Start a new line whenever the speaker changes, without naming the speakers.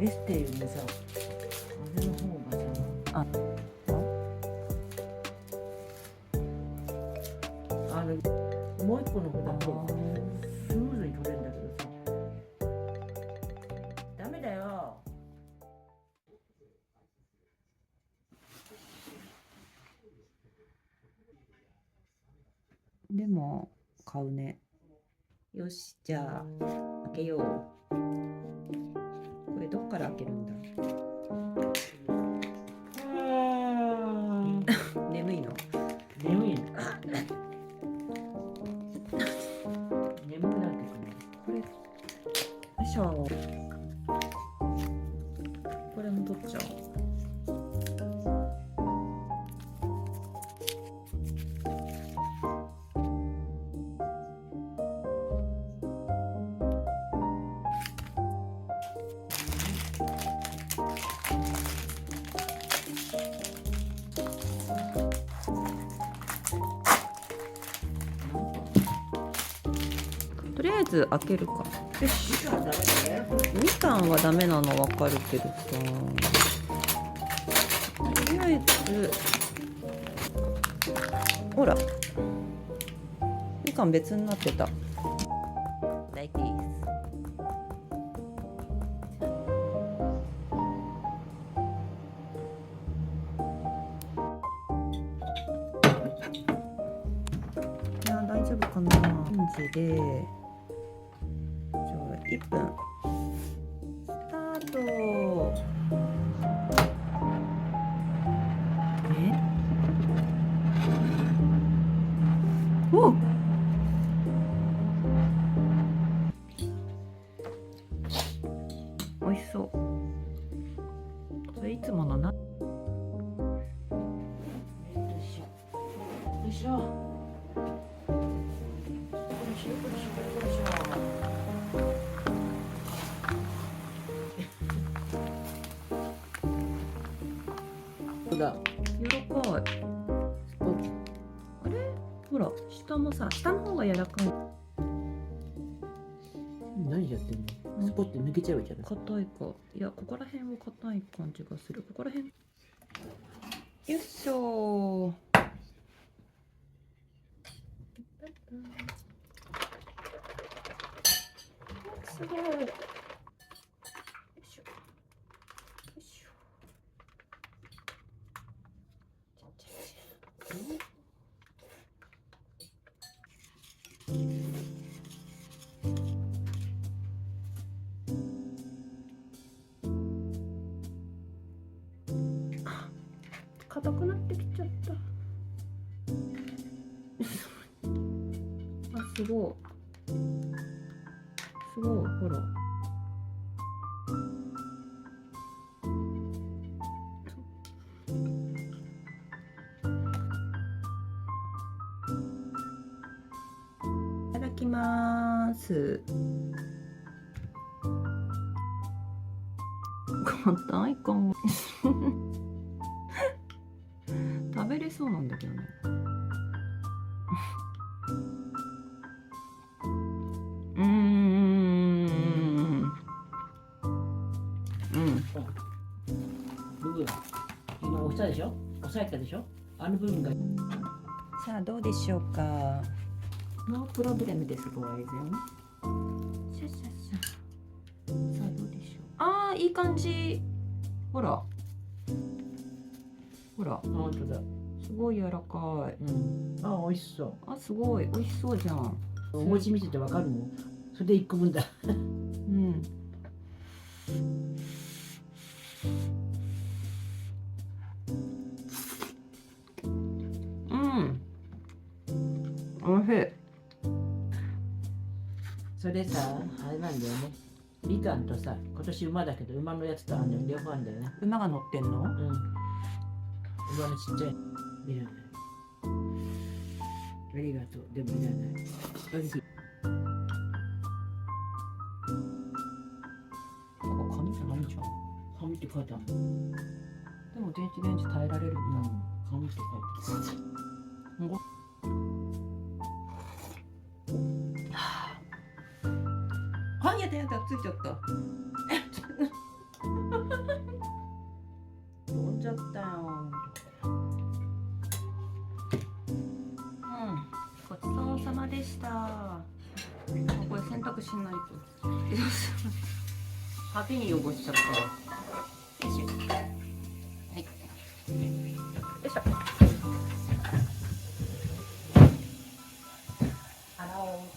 エステよりもさ、あれの方がさ、もう一個の方だとスムーズに取れるんだけどさ、ダメだよ。
でも買うね。よし、じゃあ開けよう。これどっから開けるんだ。眠いの？
眠いの。眠くなってくる。
これ、よいしょ。これも取っちゃおう。とりあえず開けるか。みかんはダメなのわかるけどさ。とりあえず、ほら。みかん別になってた。Like this.いや、大丈夫かな。レンジで。じゃあ、1分。スタート。お。美味しそう。それいつものな。
よいしょ。よいしょ。よいしょ。よいしょ。そうだ。
柔らかい。あれ、ほら、下もさ、下の方が柔らかい。
何やってんの？スポッて抜けちゃうじゃん。
硬いか。いや、ここら辺は硬い感じがする。ここら辺。よいしょー。すごい。よいしょ。よいしょ。硬くなってきちゃった。あ、すごい。すごい、ほら。いただきます。硬いかも。食べれそうなんだけどね。
部分。今押したでしょ？押さえたでしょ？あの部分が。
さあどうでしょうか。
ノープロブレムです、ボーイズ。
シャシャシャ。さあどうでしょう。ああ、いい感じ。ほら。ほら。
本当だ。
すごい柔らかい。
あ、美味しそう。
あ、すごい美味しそうじゃん。
お餅見ててわかるもん。それで1個分だ。
うん。うん。おいしい。
それさ、あれなんだよね。みかんとさ、今年馬だけど馬のやつとあるの両方あるんだよね。
馬が乗ってんの？
馬のちっちゃい。いらない。ありがとう。でもいらない。私
なんか紙じゃないじゃん。
紙って書いてある。
でも電子レンジ耐えられるんだ。
紙って書いてある。
あ、やだやだ、ついちゃった。洗濯しないと。派手に汚しちゃった。よいしょ。